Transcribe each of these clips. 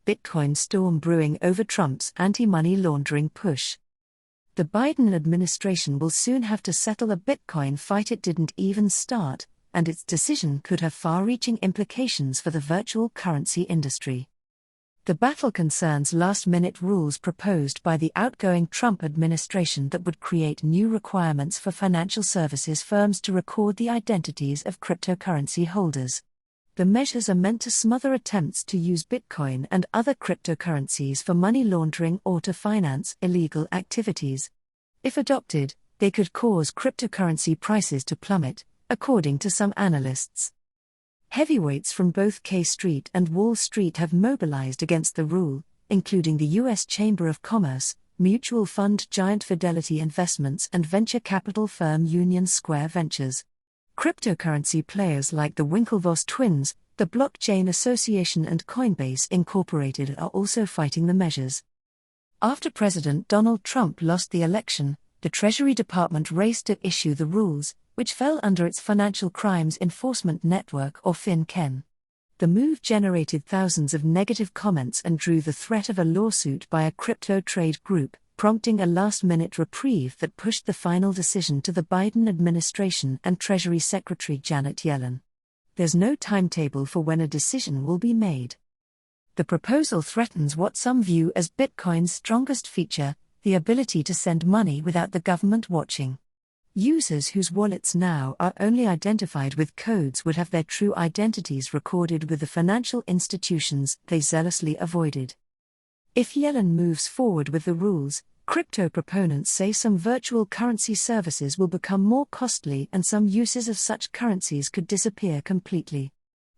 Bitcoin storm brewing over Trump's anti-money laundering push. The Biden administration will soon have to settle a Bitcoin fight it didn't even start, and its decision could have far-reaching implications for the virtual currency industry. The battle concerns last-minute rules proposed by the outgoing Trump administration that would create new requirements for financial services firms to record the identities of cryptocurrency holders. The measures are meant to smother attempts to use Bitcoin and other cryptocurrencies for money laundering or to finance illegal activities. If adopted, they could cause cryptocurrency prices to plummet, according to some analysts. Heavyweights from both K Street and Wall Street have mobilized against the rule, including the U.S. Chamber of Commerce, mutual fund giant Fidelity Investments and venture capital firm Union Square Ventures. Cryptocurrency players like the Winklevoss twins, the Blockchain Association and Coinbase Incorporated are also fighting the measures. After President Donald Trump lost the election, the Treasury Department raced to issue the rules, which fell under its Financial Crimes Enforcement Network or FinCEN. The move generated thousands of negative comments and drew the threat of a lawsuit by a crypto trade group, prompting a last-minute reprieve that pushed the final decision to the Biden administration and Treasury Secretary Janet Yellen. There's no timetable for when a decision will be made. The proposal threatens what some view as Bitcoin's strongest feature, the ability to send money without the government watching. Users whose wallets now are only identified with codes would have their true identities recorded with the financial institutions they zealously avoided. If Yellen moves forward with the rules, crypto proponents say some virtual currency services will become more costly and some uses of such currencies could disappear completely.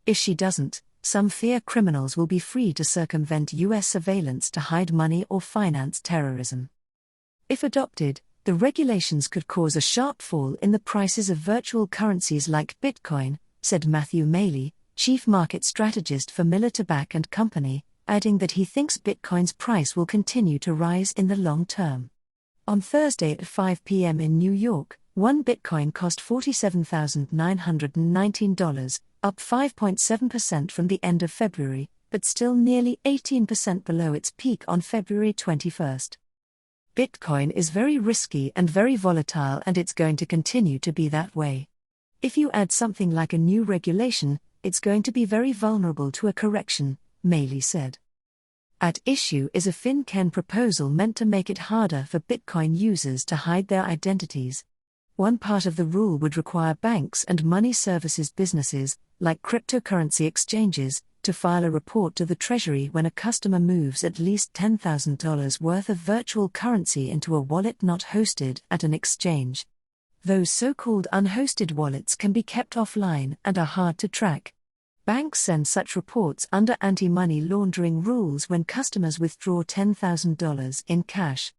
If she doesn't, some fear criminals will be free to circumvent U.S. surveillance to hide money or finance terrorism. If adopted, the regulations could cause a sharp fall in the prices of virtual currencies like Bitcoin, said Matthew Maley, chief market strategist for Miller Tabak and Company, adding that he thinks Bitcoin's price will continue to rise in the long term. On Thursday at 5 p.m. in New York, one Bitcoin cost $47,919, up 5.7% from the end of February, but still nearly 18% below its peak on February 21. Bitcoin is very risky and very volatile, and it's going to continue to be that way. If you add something like a new regulation, it's going to be very vulnerable to a correction, Maley said. At issue is a FinCEN proposal meant to make it harder for Bitcoin users to hide their identities. One part of the rule would require banks and money services businesses, like cryptocurrency exchanges, to file a report to the Treasury when a customer moves at least $10,000 worth of virtual currency into a wallet not hosted at an exchange. Those so-called unhosted wallets can be kept offline and are hard to track. Banks send such reports under anti-money laundering rules when customers withdraw $10,000 in cash.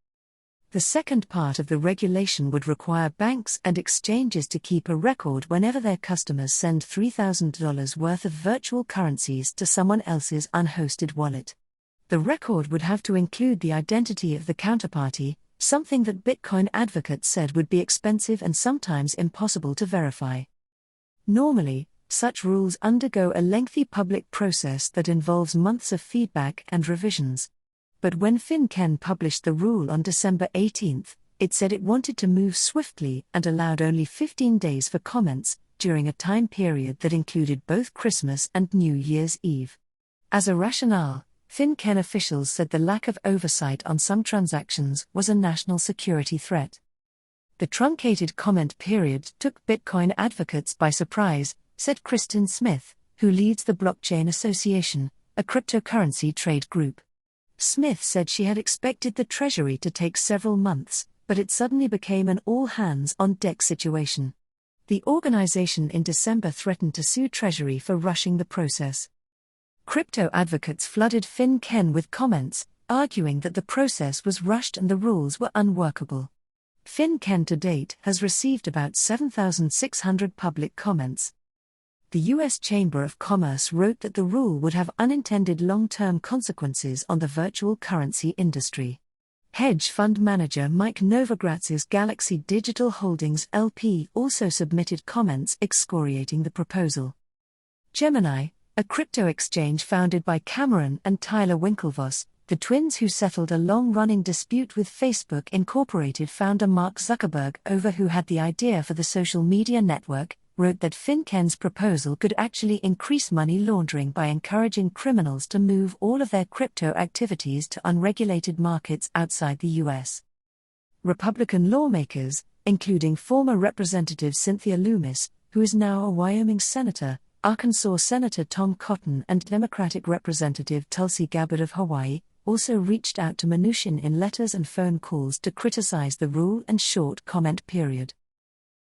The second part of the regulation would require banks and exchanges to keep a record whenever their customers send $3,000 worth of virtual currencies to someone else's unhosted wallet. The record would have to include the identity of the counterparty, something that Bitcoin advocates said would be expensive and sometimes impossible to verify. Normally, such rules undergo a lengthy public process that involves months of feedback and revisions. But when FinCEN published the rule on December 18, it said it wanted to move swiftly and allowed only 15 days for comments, during a time period that included both Christmas and New Year's Eve. As a rationale, FinCEN officials said the lack of oversight on some transactions was a national security threat. The truncated comment period took Bitcoin advocates by surprise, said Kristen Smith, who leads the Blockchain Association, a cryptocurrency trade group. Smith said she had expected the Treasury to take several months, but it suddenly became an all-hands-on-deck situation. The organization in December threatened to sue Treasury for rushing the process. Crypto advocates flooded FinCEN with comments, arguing that the process was rushed and the rules were unworkable. FinCEN to date has received about 7,600 public comments. The U.S. Chamber of Commerce wrote that the rule would have unintended long-term consequences on the virtual currency industry. Hedge fund manager Mike Novogratz's Galaxy Digital Holdings LP also submitted comments excoriating the proposal. Gemini, a crypto exchange founded by Cameron and Tyler Winklevoss, the twins who settled a long-running dispute with Facebook Incorporated founder Mark Zuckerberg over who had the idea for the social media network, wrote that FinCEN's proposal could actually increase money laundering by encouraging criminals to move all of their crypto activities to unregulated markets outside the US. Republican lawmakers, including former Representative Cynthia Lummis, who is now a Wyoming senator, Arkansas Senator Tom Cotton, and Democratic Representative Tulsi Gabbard of Hawaii, also reached out to Mnuchin in letters and phone calls to criticize the rule and short comment period.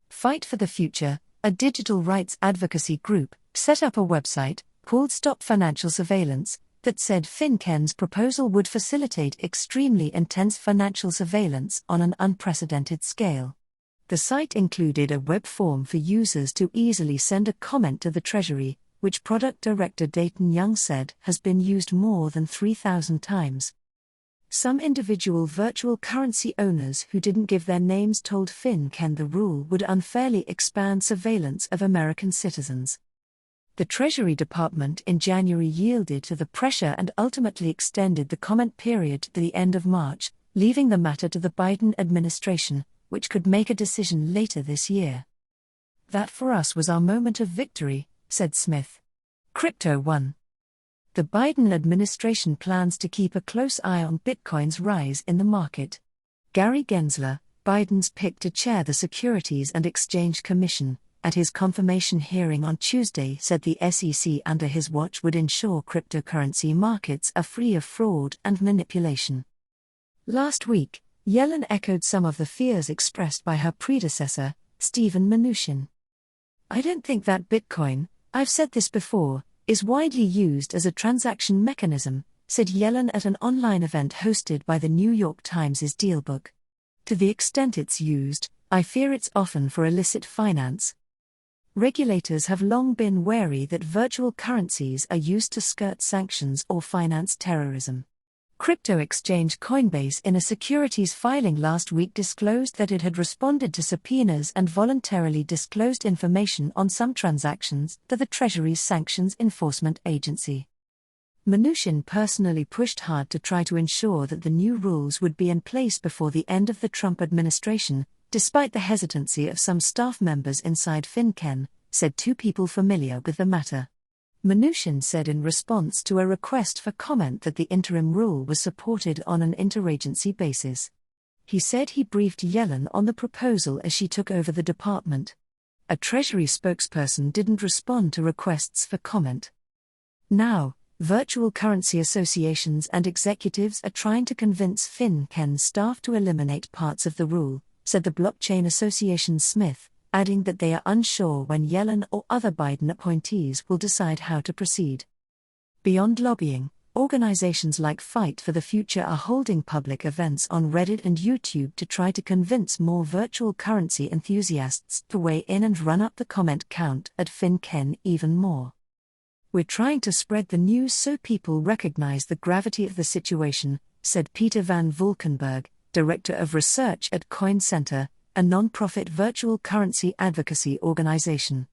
Fight for the Future, a digital rights advocacy group, set up a website called Stop Financial Surveillance that said FinCEN's proposal would facilitate extremely intense financial surveillance on an unprecedented scale. The site included a web form for users to easily send a comment to the Treasury, which Product Director Dayton Young said has been used more than 3,000 times. Some individual virtual currency owners who didn't give their names told FinCEN the rule would unfairly expand surveillance of American citizens. The Treasury Department in January yielded to the pressure and ultimately extended the comment period to the end of March, leaving the matter to the Biden administration, which could make a decision later this year. "That for us was our moment of victory," said Smith. Crypto won. The Biden administration plans to keep a close eye on Bitcoin's rise in the market. Gary Gensler, Biden's pick to chair the Securities and Exchange Commission, at his confirmation hearing on Tuesday said the SEC under his watch would ensure cryptocurrency markets are free of fraud and manipulation. Last week, Yellen echoed some of the fears expressed by her predecessor, Steven Mnuchin. "I don't think that Bitcoin, I've said this before, is widely used as a transaction mechanism," said Yellen at an online event hosted by the New York Times' Dealbook. "To the extent it's used, I fear it's often for illicit finance." Regulators have long been wary that virtual currencies are used to skirt sanctions or finance terrorism. Crypto exchange Coinbase in a securities filing last week disclosed that it had responded to subpoenas and voluntarily disclosed information on some transactions to the Treasury's Sanctions Enforcement Agency. Mnuchin personally pushed hard to try to ensure that the new rules would be in place before the end of the Trump administration, despite the hesitancy of some staff members inside FinCEN, said two people familiar with the matter. Mnuchin said in response to a request for comment that the interim rule was supported on an interagency basis. He said he briefed Yellen on the proposal as she took over the department. A Treasury spokesperson didn't respond to requests for comment. Now, virtual currency associations and executives are trying to convince FinCEN staff to eliminate parts of the rule, said the Blockchain Association Smith, adding that they are unsure when Yellen or other Biden appointees will decide how to proceed. Beyond lobbying, organizations like Fight for the Future are holding public events on Reddit and YouTube to try to convince more virtual currency enthusiasts to weigh in and run up the comment count at FinCEN even more. "We're trying to spread the news so people recognize the gravity of the situation," said Peter Van Valkenburg, Director of Research at Coin Center, a non-profit virtual currency advocacy organization.